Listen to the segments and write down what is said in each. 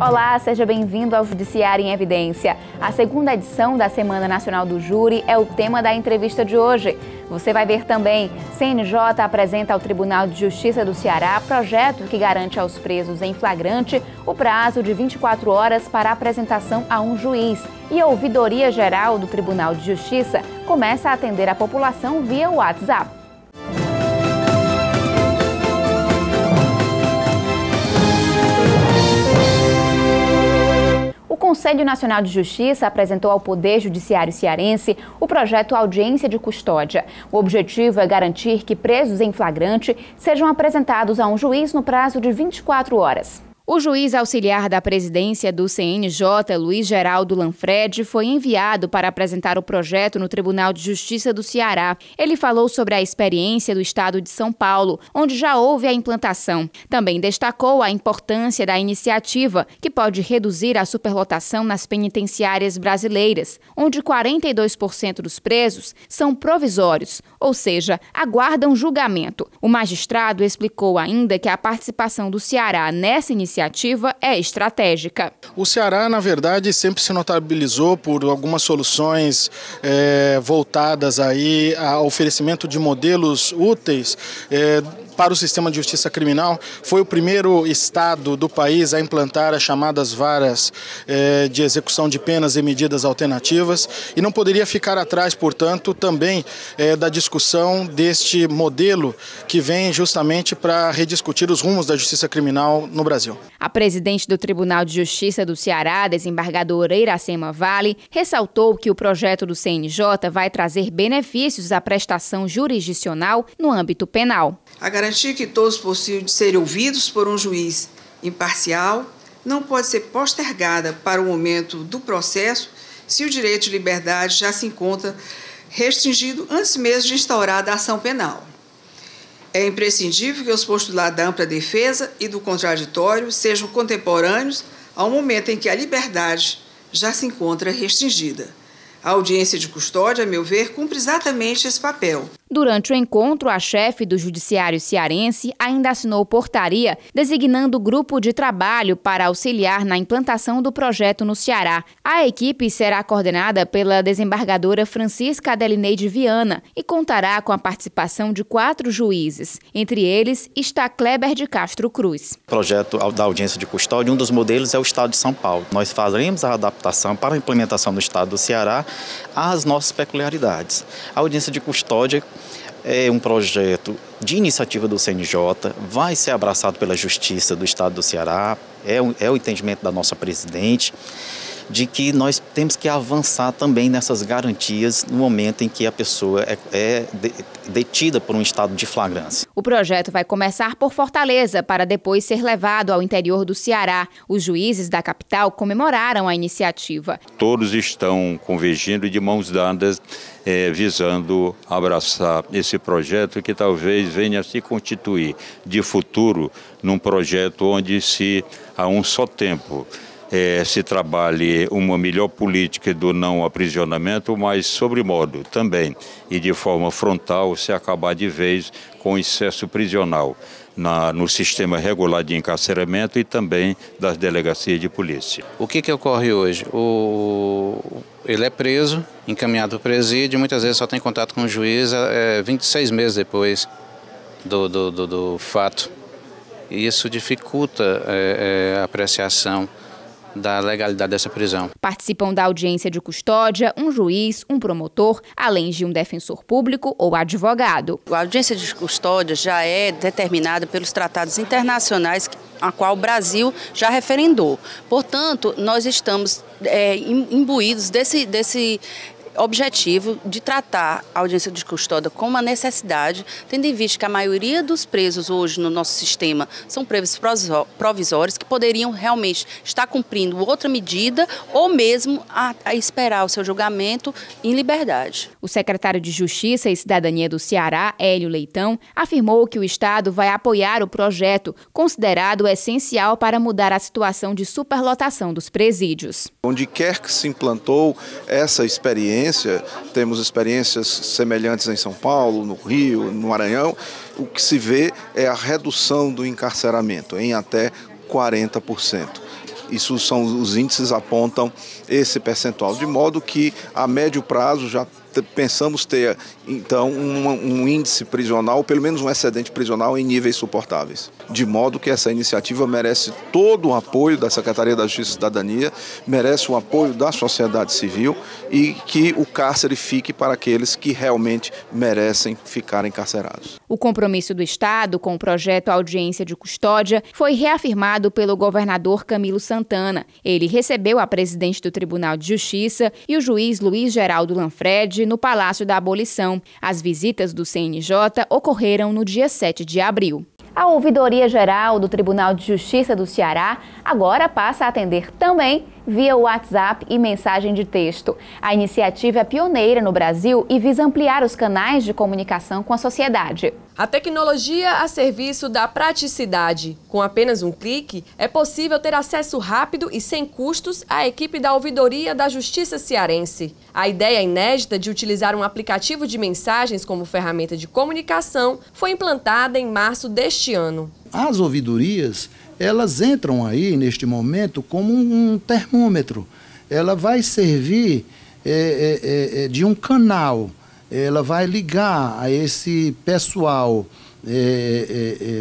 Olá, seja bem-vindo ao Judiciário em Evidência. A segunda edição da Semana Nacional do Júri é o tema da entrevista de hoje. Você vai ver também, CNJ apresenta ao Tribunal de Justiça do Ceará projeto que garante aos presos em flagrante o prazo de 24 horas para apresentação a um juiz. E a Ouvidoria Geral do Tribunal de Justiça começa a atender a população via WhatsApp. O Conselho Nacional de Justiça apresentou ao Poder Judiciário cearense o projeto Audiência de Custódia. O objetivo é garantir que presos em flagrante sejam apresentados a um juiz no prazo de 24 horas. O juiz auxiliar da presidência do CNJ, Luiz Geraldo Lanfred, foi enviado para apresentar o projeto no Tribunal de Justiça do Ceará. Ele falou sobre a experiência do estado de São Paulo, onde já houve a implantação. Também destacou a importância da iniciativa, que pode reduzir a superlotação nas penitenciárias brasileiras, onde 42% dos presos são provisórios, ou seja, aguardam julgamento. O magistrado explicou ainda que a participação do Ceará nessa iniciativa é estratégica. O Ceará, na verdade, sempre se notabilizou por algumas soluções voltadas aí ao oferecimento de modelos úteis para o sistema de justiça criminal. Foi o primeiro estado do país a implantar as chamadas varas de execução de penas e medidas alternativas e não poderia ficar atrás, portanto, também da discussão deste modelo que vem justamente para rediscutir os rumos da justiça criminal no Brasil. A presidente do Tribunal de Justiça do Ceará, desembargadora Iracema Vale, ressaltou que o projeto do CNJ vai trazer benefícios à prestação jurisdicional no âmbito penal. A garantia que todos possuem de serem ouvidos por um juiz imparcial não pode ser postergada para o momento do processo se o direito de liberdade já se encontra restringido antes mesmo de instaurada a ação penal. É imprescindível que os postulados da ampla defesa e do contraditório sejam contemporâneos ao momento em que a liberdade já se encontra restringida. A audiência de custódia, a meu ver, cumpre exatamente esse papel. Durante o encontro, a chefe do Judiciário cearense ainda assinou portaria designando o grupo de trabalho para auxiliar na implantação do projeto no Ceará. A equipe será coordenada pela desembargadora Francisca Adelineide Viana e contará com a participação de 4 juízes. Entre eles está Kleber de Castro Cruz. O projeto da audiência de custódia, um dos modelos é o Estado de São Paulo. Nós faremos a adaptação para a implementação do Estado do Ceará às nossas peculiaridades. A audiência de custódia é um projeto de iniciativa do CNJ, vai ser abraçado pela Justiça do Estado do Ceará, é o entendimento da nossa presidente, de que nós temos que avançar também nessas garantias no momento em que a pessoa é detida por um estado de flagrância. O projeto vai começar por Fortaleza para depois ser levado ao interior do Ceará. Os juízes da capital comemoraram a iniciativa. Todos estão convergindo de mãos dadas, visando abraçar esse projeto que talvez venha a se constituir de futuro num projeto onde a um só tempo se trabalhe uma melhor política do não aprisionamento, mas sobremodo também e de forma frontal se acabar de vez com o excesso prisional no sistema regular de encarceramento e também das delegacias de polícia. O que ocorre hoje? Ele é preso, encaminhado para o presídio, muitas vezes só tem contato com o juiz 26 meses depois do fato. E isso dificulta a apreciação da legalidade dessa prisão. Participam da audiência de custódia um juiz, um promotor, além de um defensor público ou advogado. A audiência de custódia já é determinada pelos tratados internacionais a qual o Brasil já referendou. Portanto, nós estamos imbuídos desse objetivo de tratar a audiência de custódia como uma necessidade, tendo em vista que a maioria dos presos hoje no nosso sistema são presos provisórios que poderiam realmente estar cumprindo outra medida ou mesmo a esperar o seu julgamento em liberdade. O secretário de Justiça e Cidadania do Ceará, Hélio Leitão, afirmou que o Estado vai apoiar o projeto, considerado essencial para mudar a situação de superlotação dos presídios. Onde quer que se implantou essa experiência, temos experiências semelhantes em São Paulo, no Rio, no Maranhão, o que se vê é a redução do encarceramento em até 40%. Isso são os índices apontam esse percentual, de modo que a médio prazo já pensamos ter, então, um índice prisional, pelo menos um excedente prisional em níveis suportáveis. De modo que essa iniciativa merece todo o apoio da Secretaria da Justiça e Cidadania, merece o apoio da sociedade civil e que o cárcere fique para aqueles que realmente merecem ficar encarcerados. O compromisso do Estado com o projeto Audiência de Custódia foi reafirmado pelo governador Camilo Santana. Ele recebeu a presidente do Tribunal de Justiça e o juiz Luiz Geraldo Lanfredi no Palácio da Abolição. As visitas do CNJ ocorreram no dia 7 de abril. A Ouvidoria Geral do Tribunal de Justiça do Ceará agora passa a atender também via WhatsApp e mensagem de texto. A iniciativa é pioneira no Brasil e visa ampliar os canais de comunicação com a sociedade. A tecnologia a serviço da praticidade. Com apenas um clique, é possível ter acesso rápido e sem custos à equipe da Ouvidoria da Justiça Cearense. A ideia inédita de utilizar um aplicativo de mensagens como ferramenta de comunicação foi implantada em março deste ano. As ouvidorias, elas entram aí, neste momento, como um termômetro. Ela vai servir de um canal, ela vai ligar a esse pessoal,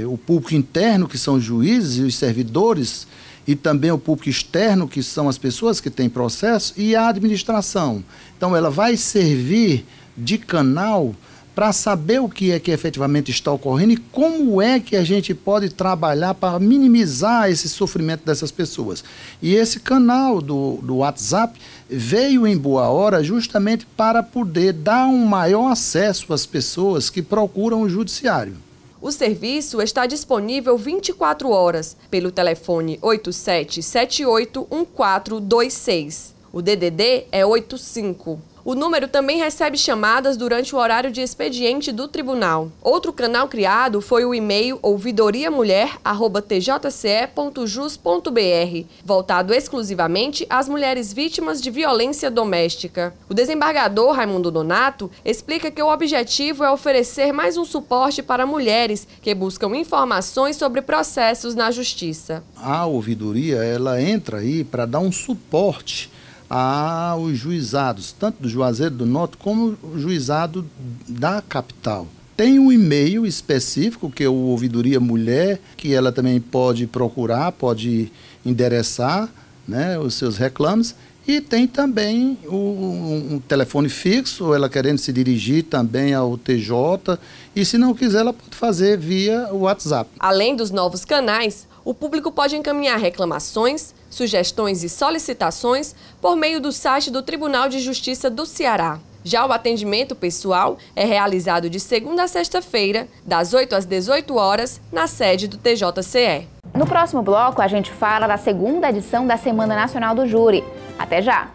o público interno, que são os juízes e os servidores, e também o público externo, que são as pessoas que têm processo, e a administração. Então, ela vai servir de canal para saber o que é que efetivamente está ocorrendo e como é que a gente pode trabalhar para minimizar esse sofrimento dessas pessoas. E esse canal do WhatsApp veio em boa hora justamente para poder dar um maior acesso às pessoas que procuram o judiciário. O serviço está disponível 24 horas pelo telefone 87781426. O DDD é 85. O número também recebe chamadas durante o horário de expediente do tribunal. Outro canal criado foi o e-mail ouvidoriamulher@tjce.jus.br, voltado exclusivamente às mulheres vítimas de violência doméstica. O desembargador Raimundo Donato explica que o objetivo é oferecer mais um suporte para mulheres que buscam informações sobre processos na justiça. A ouvidoria, ela entra aí para dar um suporte aos juizados, tanto do Juazeiro do Norte como o juizado da capital. Tem um e-mail específico, que é o Ouvidoria Mulher, que ela também pode procurar, pode endereçar, né, os seus reclames. E tem também um telefone fixo, ela querendo se dirigir também ao TJ. E se não quiser, ela pode fazer via WhatsApp. Além dos novos canais, o público pode encaminhar reclamações, sugestões e solicitações por meio do site do Tribunal de Justiça do Ceará. Já o atendimento pessoal é realizado de segunda a sexta-feira, das 8 às 18 horas, na sede do TJCE. No próximo bloco, a gente fala da segunda edição da Semana Nacional do Júri. Até já!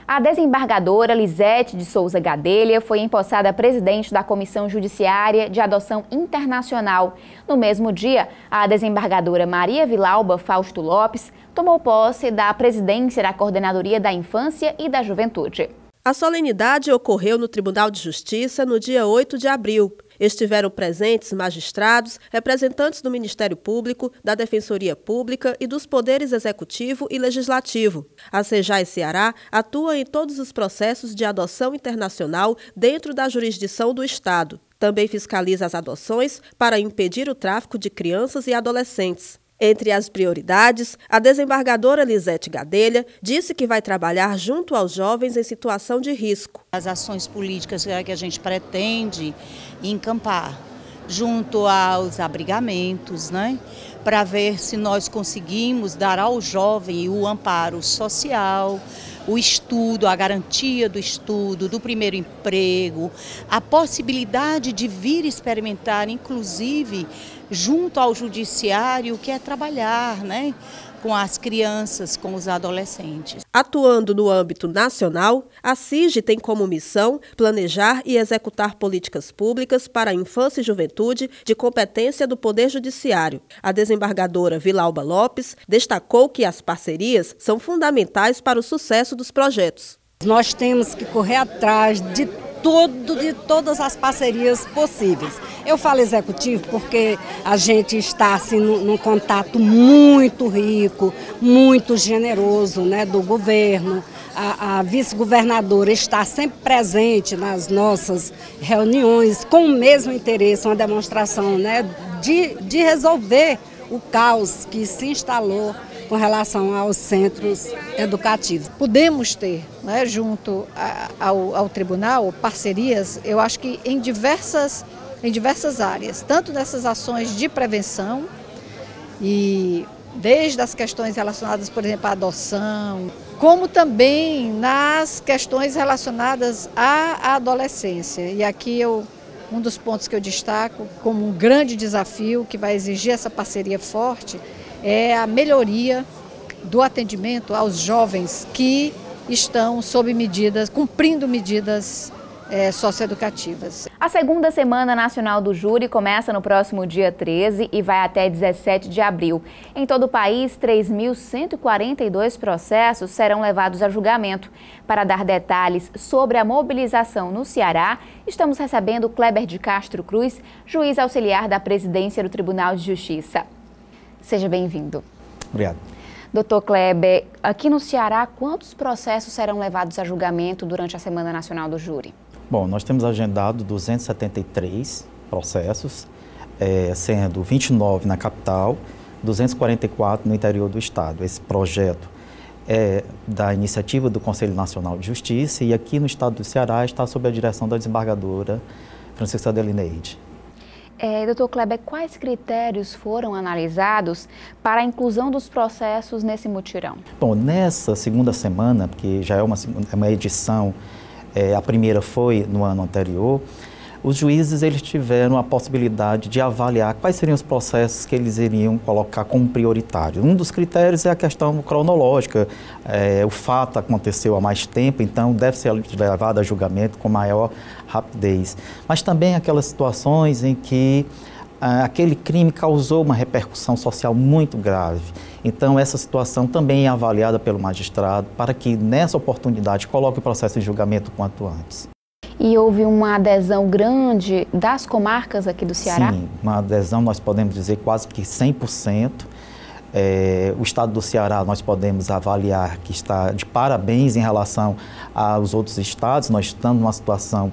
A desembargadora Lisete de Souza Gadelha foi empossada presidente da Comissão Judiciária de Adoção Internacional. No mesmo dia, a desembargadora Maria Vilauba Fausto Lopes tomou posse da presidência da Coordenadoria da Infância e da Juventude. A solenidade ocorreu no Tribunal de Justiça no dia 8 de abril. Estiveram presentes magistrados, representantes do Ministério Público, da Defensoria Pública e dos poderes executivo e legislativo. A CEJAI Ceará atua em todos os processos de adoção internacional dentro da jurisdição do Estado. Também fiscaliza as adoções para impedir o tráfico de crianças e adolescentes. Entre as prioridades, a desembargadora Lisete Gadelha disse que vai trabalhar junto aos jovens em situação de risco. As ações políticas que a gente pretende encampar junto aos abrigamentos, né, para ver se nós conseguimos dar ao jovem o amparo social, o estudo, a garantia do estudo, do primeiro emprego, a possibilidade de vir experimentar, inclusive, junto ao judiciário, que é trabalhar, né, com as crianças, com os adolescentes. Atuando no âmbito nacional, a CIJ tem como missão planejar e executar políticas públicas para a infância e juventude de competência do Poder Judiciário. A desembargadora Vilauba Lopes destacou que as parcerias são fundamentais para o sucesso dos projetos. Nós temos que correr atrás de todas as parcerias possíveis. Eu falo executivo porque a gente está assim, num contato muito rico, muito generoso, né, do governo. A vice-governadora está sempre presente nas nossas reuniões com o mesmo interesse, uma demonstração, né, de resolver o caos que se instalou com relação aos centros educativos. Podemos ter, né, junto ao tribunal, parcerias, eu acho que em diversas áreas, tanto nessas ações de prevenção e desde as questões relacionadas, por exemplo, à adoção, como também nas questões relacionadas à adolescência. E aqui um dos pontos que eu destaco como um grande desafio que vai exigir essa parceria forte é a melhoria do atendimento aos jovens que estão sob medidas, cumprindo medidas socioeducativas. A segunda Semana Nacional do Júri começa no próximo dia 13 e vai até 17 de abril. Em todo o país, 3.142 processos serão levados a julgamento. Para dar detalhes sobre a mobilização no Ceará, estamos recebendo Kleber de Castro Cruz, juiz auxiliar da Presidência do Tribunal de Justiça. Seja bem-vindo. Obrigado. Doutor Kleber, aqui no Ceará, quantos processos serão levados a julgamento durante a Semana Nacional do Júri? Bom, nós temos agendado 273 processos, sendo 29 na capital, 244 no interior do estado. Esse projeto é da iniciativa do Conselho Nacional de Justiça e aqui no estado do Ceará está sob a direção da desembargadora Francisca Adelineide. Doutor Kleber, quais critérios foram analisados para a inclusão dos processos nesse mutirão? Bom, nessa segunda semana, porque já é uma edição, a primeira foi no ano anterior, os juízes eles tiveram a possibilidade de avaliar quais seriam os processos que eles iriam colocar como prioritários. Um dos critérios é a questão cronológica. O fato aconteceu há mais tempo, então deve ser levado a julgamento com maior rapidez. Mas também aquelas situações em que aquele crime causou uma repercussão social muito grave. Então, essa situação também é avaliada pelo magistrado para que, nessa oportunidade, coloque o processo em julgamento quanto antes. E houve uma adesão grande das comarcas aqui do Ceará? Sim, uma adesão, nós podemos dizer, quase que 100%. O estado do Ceará, nós podemos avaliar que está de parabéns em relação aos outros estados. Nós estamos numa situação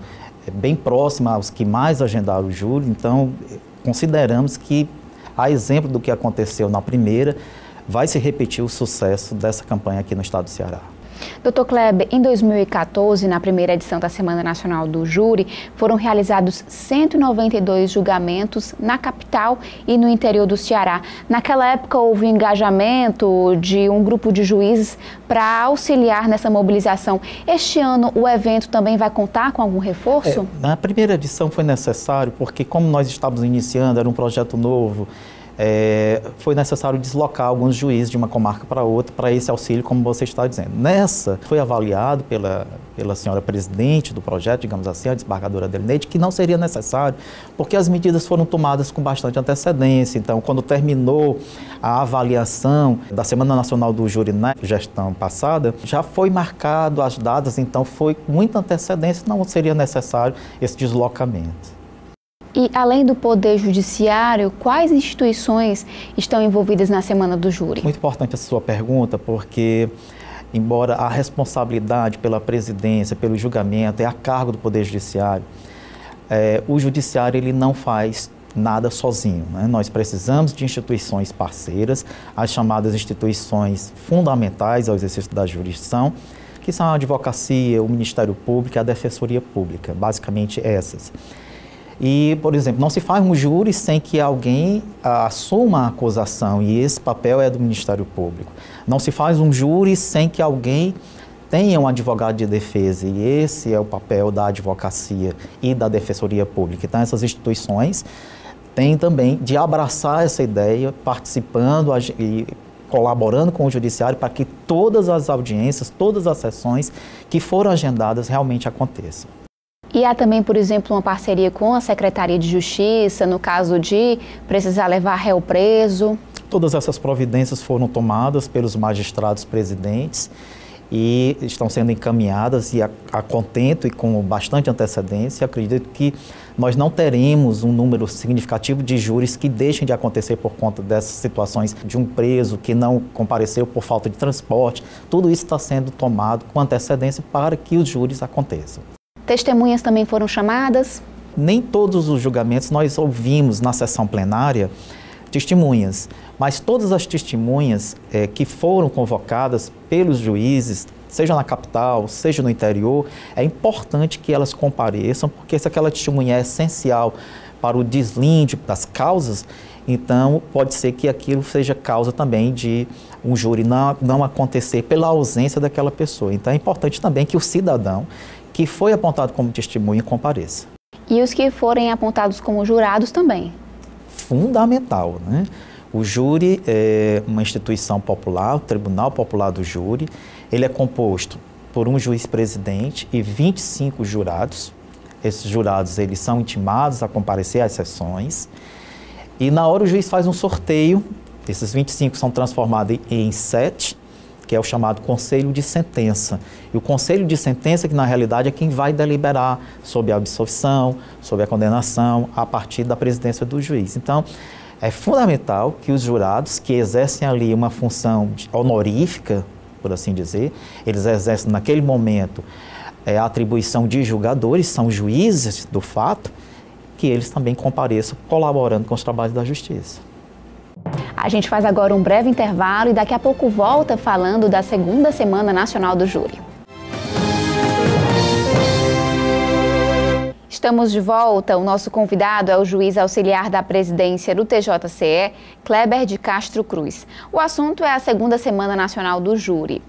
bem próxima aos que mais agendaram o júri, então consideramos que, a exemplo do que aconteceu na primeira, vai se repetir o sucesso dessa campanha aqui no estado do Ceará. Doutor Kleber, em 2014, na primeira edição da Semana Nacional do Júri, foram realizados 192 julgamentos na capital e no interior do Ceará. Naquela época houve um engajamento de um grupo de juízes para auxiliar nessa mobilização. Este ano o evento também vai contar com algum reforço? Na primeira edição foi necessário, porque como nós estávamos iniciando, era um projeto novo, foi necessário deslocar alguns juízes de uma comarca para outra para esse auxílio, como você está dizendo. Nessa, foi avaliado pela senhora presidente do projeto, digamos assim, a desembargadora Adelineide, que não seria necessário, porque as medidas foram tomadas com bastante antecedência. Então, quando terminou a avaliação da Semana Nacional do Júri na gestão passada, já foi marcado as datas, então foi com muita antecedência, não seria necessário esse deslocamento. E, além do Poder Judiciário, quais instituições estão envolvidas na Semana do Júri? Muito importante essa sua pergunta, porque, embora a responsabilidade pela presidência, pelo julgamento, é a cargo do Poder Judiciário, o Judiciário ele não faz nada sozinho, né? Nós precisamos de instituições parceiras, as chamadas instituições fundamentais ao exercício da jurisdição, que são a advocacia, o Ministério Público e a Defensoria Pública, basicamente essas. E, por exemplo, não se faz um júri sem que alguém assuma a acusação, e esse papel é do Ministério Público. Não se faz um júri sem que alguém tenha um advogado de defesa, e esse é o papel da advocacia e da Defensoria Pública. Então, essas instituições têm também de abraçar essa ideia, participando e colaborando com o Judiciário para que todas as audiências, todas as sessões que foram agendadas realmente aconteçam. E há também, por exemplo, uma parceria com a Secretaria de Justiça, no caso de precisar levar réu preso? Todas essas providências foram tomadas pelos magistrados presidentes e estão sendo encaminhadas e a contento e com bastante antecedência. Acredito que nós não teremos um número significativo de júris que deixem de acontecer por conta dessas situações de um preso que não compareceu por falta de transporte. Tudo isso está sendo tomado com antecedência para que os júris aconteçam. Testemunhas também foram chamadas? Nem todos os julgamentos nós ouvimos na sessão plenária testemunhas, mas todas as testemunhas que foram convocadas pelos juízes, seja na capital, seja no interior, é importante que elas compareçam, porque se aquela testemunha é essencial para o deslinde das causas, então pode ser que aquilo seja causa também de um júri não acontecer pela ausência daquela pessoa. Então é importante também que o cidadão que foi apontado como testemunha compareça. E os que forem apontados como jurados também? Fundamental, né? O júri é uma instituição popular, o Tribunal Popular do Júri. Ele é composto por um juiz-presidente e 25 jurados. Esses jurados eles são intimados a comparecer às sessões. E na hora o juiz faz um sorteio. Esses 25 são transformados em 7, que é o chamado Conselho de Sentença. E o Conselho de Sentença, que na realidade é quem vai deliberar sobre a absolvição, sobre a condenação, a partir da presidência do juiz. Então, é fundamental que os jurados que exercem ali uma função honorífica, por assim dizer, eles exercem naquele momento a atribuição de julgadores, são juízes do fato, que eles também compareçam colaborando com os trabalhos da justiça. A gente faz agora um breve intervalo e daqui a pouco volta falando da segunda Semana Nacional do Júri. Estamos de volta. O nosso convidado é o juiz auxiliar da presidência do TJCE, Kleber de Castro Cruz. O assunto é a segunda Semana Nacional do Júri.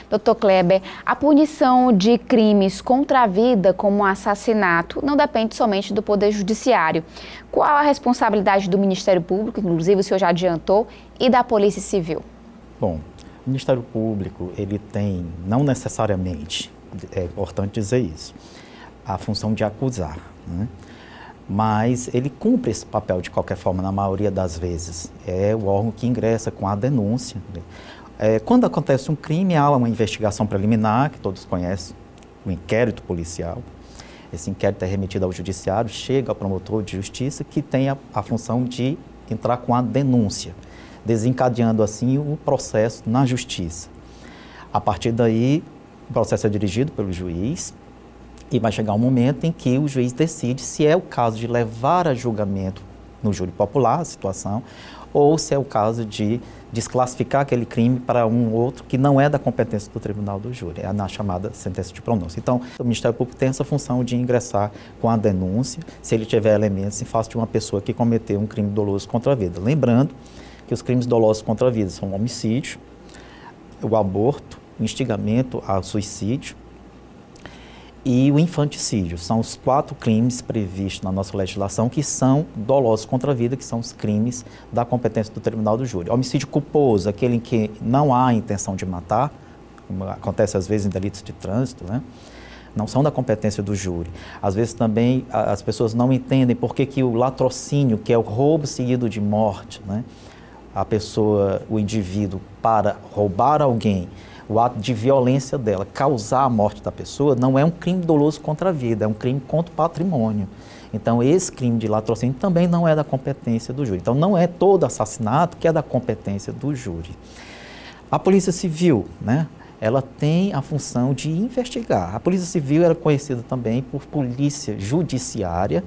Dr. Kleber, a punição de crimes contra a vida, como assassinato, não depende somente do Poder Judiciário. Qual a responsabilidade do Ministério Público, inclusive o senhor já adiantou, e da Polícia Civil? Bom, o Ministério Público, ele tem, não necessariamente, é importante dizer isso, a função de acusar, né? Mas ele cumpre esse papel de qualquer forma, na maioria das vezes. É o órgão que ingressa com a denúncia. Quando acontece um crime, há uma investigação preliminar, que todos conhecem, o inquérito policial. Esse inquérito é remetido ao judiciário, chega ao promotor de justiça, que tem a função de entrar com a denúncia, desencadeando assim um processo na justiça. A partir daí, o processo é dirigido pelo juiz e vai chegar um momento em que o juiz decide se é o caso de levar a julgamento no júri popular a situação, ou se é o caso de desclassificar aquele crime para um outro que não é da competência do tribunal do júri, é na chamada sentença de pronúncia. Então, o Ministério Público tem essa função de ingressar com a denúncia, se ele tiver elementos em face de uma pessoa que cometeu um crime doloso contra a vida. Lembrando que os crimes dolosos contra a vida são o homicídio, o aborto, o instigamento ao suicídio e o infanticídio. São os 4 crimes previstos na nossa legislação que são dolosos contra a vida, que são os crimes da competência do tribunal do júri. Homicídio culposo, aquele em que não há intenção de matar, como acontece às vezes em delitos de trânsito, né? Não são da competência do júri. Às vezes também as pessoas não entendem por que o latrocínio, que é o roubo seguido de morte, né? A pessoa, o indivíduo, para roubar alguém, o ato de violência dela, causar a morte da pessoa, não é um crime doloso contra a vida, é um crime contra o patrimônio. Então, esse crime de latrocínio também não é da competência do júri. Então, não é todo assassinato que é da competência do júri. A Polícia Civil, né, ela tem a função de investigar. A Polícia Civil era conhecida também por Polícia Judiciária.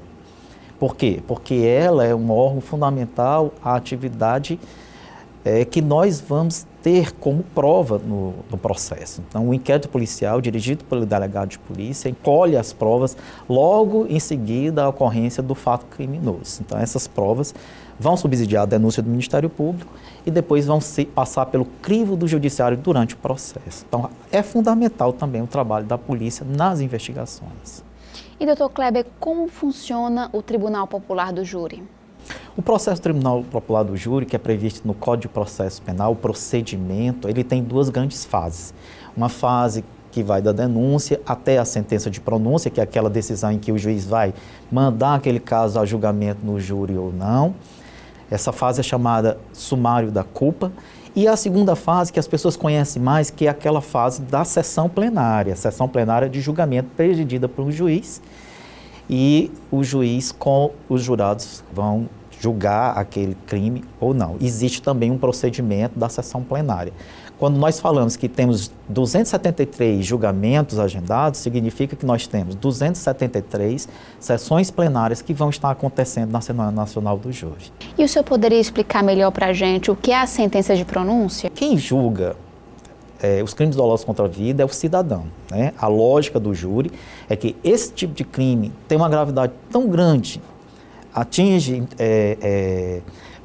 Por quê? Porque ela é um órgão fundamental à atividade que nós vamos ter como prova no processo. Então, o inquérito policial, dirigido pelo delegado de polícia, colhe as provas logo em seguida à ocorrência do fato criminoso. Então, essas provas vão subsidiar a denúncia do Ministério Público e depois vão passar pelo crivo do judiciário durante o processo. Então, é fundamental também o trabalho da polícia nas investigações. E, doutor Kleber, como funciona o Tribunal Popular do Júri? O processo do Tribunal Popular do Júri, que é previsto no Código de Processo Penal, o procedimento, ele tem 2 grandes fases. Uma fase que vai da denúncia até a sentença de pronúncia, que é aquela decisão em que o juiz vai mandar aquele caso a julgamento no júri ou não. Essa fase é chamada sumário da culpa. E a segunda fase, que as pessoas conhecem mais, que é aquela fase da sessão plenária de julgamento presidida por um juiz, e o juiz com os jurados vão julgar aquele crime ou não. Existe também um procedimento da sessão plenária. Quando nós falamos que temos 273 julgamentos agendados, significa que nós temos 273 sessões plenárias que vão estar acontecendo na Assembleia Nacional do Júri. E o senhor poderia explicar melhor para a gente o que é a sentença de pronúncia? Quem julga os crimes dolosos contra a vida é o cidadão, né? A lógica do júri é que esse tipo de crime tem uma gravidade tão grande, atinge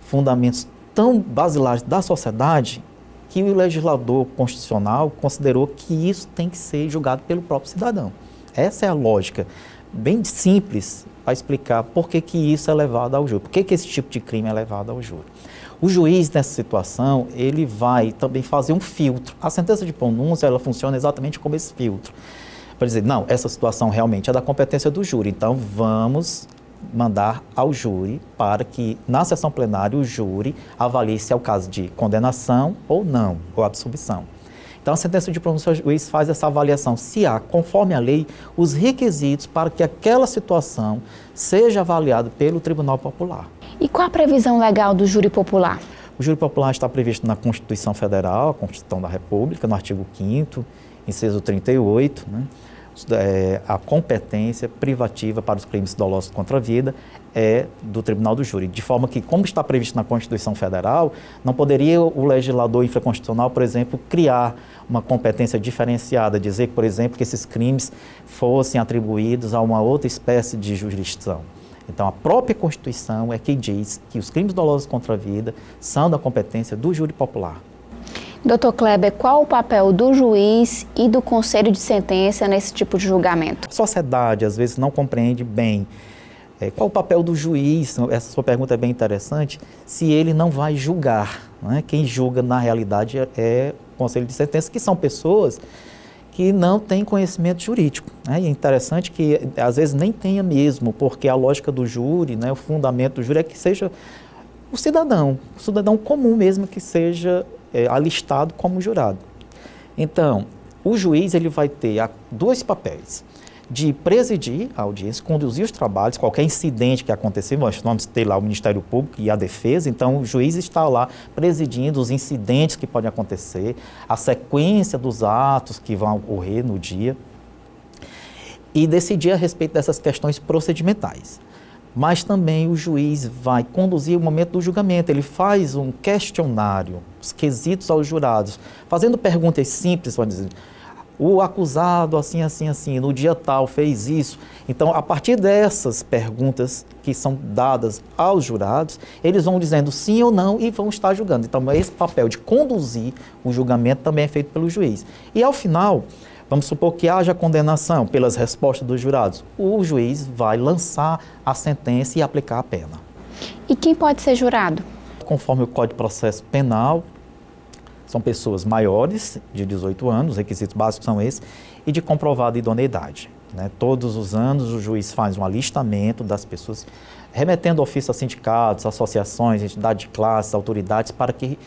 fundamentos tão basilares da sociedade, que o legislador constitucional considerou que isso tem que ser julgado pelo próprio cidadão. Essa é a lógica, bem simples, para explicar por que isso é levado ao júri, por que esse tipo de crime é levado ao júri. O juiz, nessa situação, ele vai também fazer um filtro. A sentença de pronúncia, ela funciona exatamente como esse filtro. Para dizer, não, essa situação realmente é da competência do júri, então vamos mandar ao júri para que, na sessão plenária, o júri avalie se é o caso de condenação ou não, ou absolvição. Então, a sentença de pronúncia, o juiz faz essa avaliação se há, conforme a lei, os requisitos para que aquela situação seja avaliada pelo Tribunal Popular. E qual a previsão legal do júri popular? O júri popular está previsto na Constituição Federal, a Constituição da República, no artigo 5º, inciso 38, né? A competência privativa para os crimes dolosos contra a vida é do Tribunal do Júri, de forma que, como está previsto na Constituição Federal, não poderia o legislador infraconstitucional, por exemplo, criar uma competência diferenciada, dizer, por exemplo, que esses crimes fossem atribuídos a uma outra espécie de jurisdição. Então, a própria Constituição é quem diz que os crimes dolosos contra a vida são da competência do júri popular. Dr. Kleber, qual o papel do juiz e do conselho de sentença nesse tipo de julgamento? A sociedade, às vezes, não compreende bem qual o papel do juiz. Essa sua pergunta é bem interessante, se ele não vai julgar, né? Quem julga, na realidade, é o conselho de sentença, que são pessoas que não têm conhecimento jurídico, né? E é interessante que, às vezes, nem tenha mesmo, porque a lógica do júri, né, o fundamento do júri é que seja o cidadão comum mesmo, que seja alistado como jurado. Então, o juiz ele vai ter dois papéis: de presidir a audiência, conduzir os trabalhos, qualquer incidente que acontecer, nós vamos ter lá o Ministério Público e a defesa, então o juiz está lá presidindo os incidentes que podem acontecer, a sequência dos atos que vão ocorrer no dia, e decidir a respeito dessas questões procedimentais. Mas também o juiz vai conduzir o momento do julgamento, ele faz um questionário, os quesitos aos jurados, fazendo perguntas simples, vamos dizer, o acusado assim, assim, assim, no dia tal fez isso. Então, a partir dessas perguntas que são dadas aos jurados, eles vão dizendo sim ou não e vão estar julgando. Então, esse papel de conduzir o julgamento também é feito pelo juiz. E ao final, vamos supor que haja condenação pelas respostas dos jurados, o juiz vai lançar a sentença e aplicar a pena. E quem pode ser jurado? Conforme o Código de Processo Penal, são pessoas maiores de 18 anos, os requisitos básicos são esses, e de comprovada idoneidade, né? Todos os anos o juiz faz um alistamento das pessoas, remetendo ofício a sindicatos, associações, entidades de classe, autoridades, para que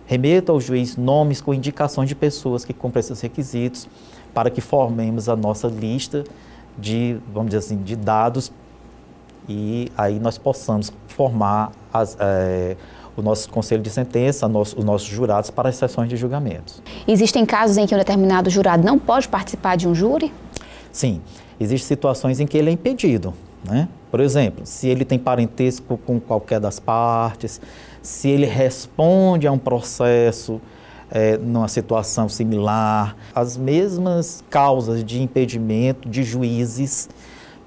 remeta ao juiz nomes com indicações de pessoas que cumprem esses requisitos, para que formemos a nossa lista de, vamos dizer assim, de dados, e aí nós possamos formar o nosso conselho de sentença, os nossos jurados para as sessões de julgamentos. Existem casos em que um determinado jurado não pode participar de um júri? Sim, existem situações em que ele é impedido, né? Por exemplo, se ele tem parentesco com qualquer das partes, se ele responde a um processo numa situação similar, as mesmas causas de impedimento de juízes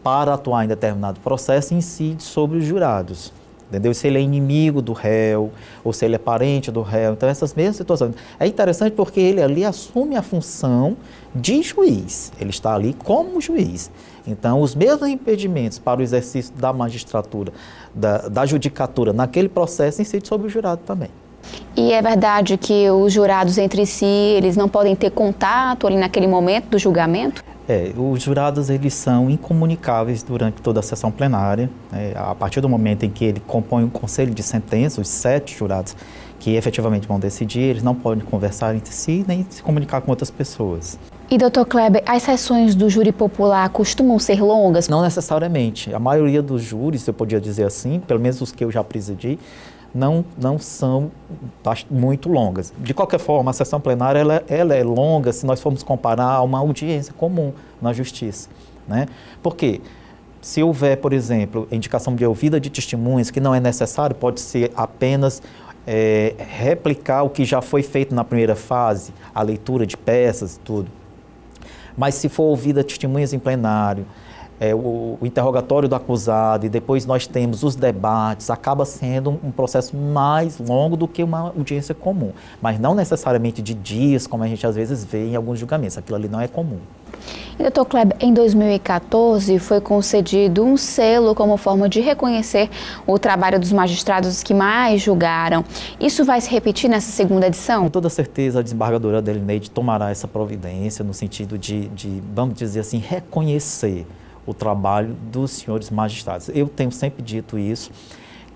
para atuar em determinado processo incidem sobre os jurados. Entendeu? Se ele é inimigo do réu, ou se ele é parente do réu. Então, essas mesmas situações. É interessante porque ele ali assume a função de juiz. Ele está ali como juiz. Então, os mesmos impedimentos para o exercício da magistratura, da judicatura naquele processo incidem sobre o jurado também. E é verdade que os jurados entre si, eles não podem ter contato ali naquele momento do julgamento? Os jurados eles são incomunicáveis durante toda a sessão plenária. A partir do momento em que ele compõe um conselho de sentença, os 7 jurados que efetivamente vão decidir, eles não podem conversar entre si nem se comunicar com outras pessoas. E, doutor Kleber, as sessões do júri popular costumam ser longas? Não necessariamente. A maioria dos júris, eu podia dizer assim, pelo menos os que eu já presidi, não são muito longas. De qualquer forma, a sessão plenária ela é longa se nós formos comparar a uma audiência comum na justiça, né? Por quê? Se houver, por exemplo, indicação de ouvida de testemunhas, que não é necessário, pode ser apenas replicar o que já foi feito na primeira fase, a leitura de peças e tudo. Mas se for ouvida testemunhas em plenário, o interrogatório do acusado e depois nós temos os debates, acaba sendo um processo mais longo do que uma audiência comum. Mas não necessariamente de dias, como a gente às vezes vê em alguns julgamentos. Aquilo ali não é comum. E, doutor Kleber, em 2014 foi concedido um selo como forma de reconhecer o trabalho dos magistrados que mais julgaram. Isso vai se repetir nessa segunda edição? Com toda certeza a desembargadora Adelineide tomará essa providência no sentido de, vamos dizer assim, reconhecer o trabalho dos senhores magistrados. Eu tenho sempre dito isso,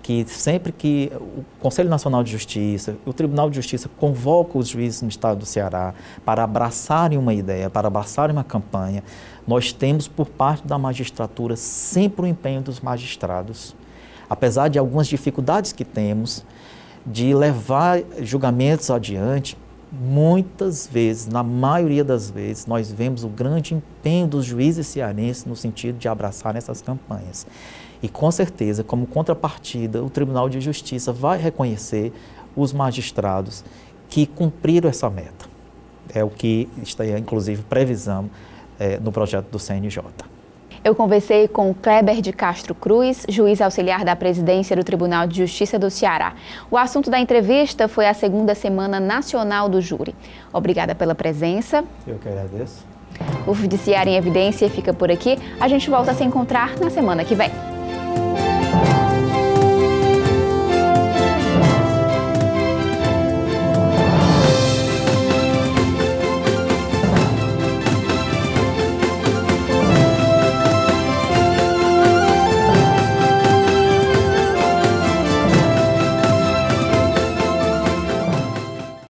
que sempre que o Conselho Nacional de Justiça, o Tribunal de Justiça convoca os juízes no estado do Ceará para abraçarem uma ideia, para abraçarem uma campanha, nós temos por parte da magistratura sempre o empenho dos magistrados, apesar de algumas dificuldades que temos, de levar julgamentos adiante. Muitas vezes, na maioria das vezes, nós vemos o grande empenho dos juízes cearenses no sentido de abraçar essas campanhas. E com certeza, como contrapartida, o Tribunal de Justiça vai reconhecer os magistrados que cumpriram essa meta. É o que está, inclusive, previsão no projeto do CNJ. Eu conversei com Kleber de Castro Cruz, juiz auxiliar da presidência do Tribunal de Justiça do Ceará. O assunto da entrevista foi a segunda Semana Nacional do Júri. Obrigada pela presença. Eu que agradeço. O Judiciário em Evidência fica por aqui. A gente volta a se encontrar na semana que vem.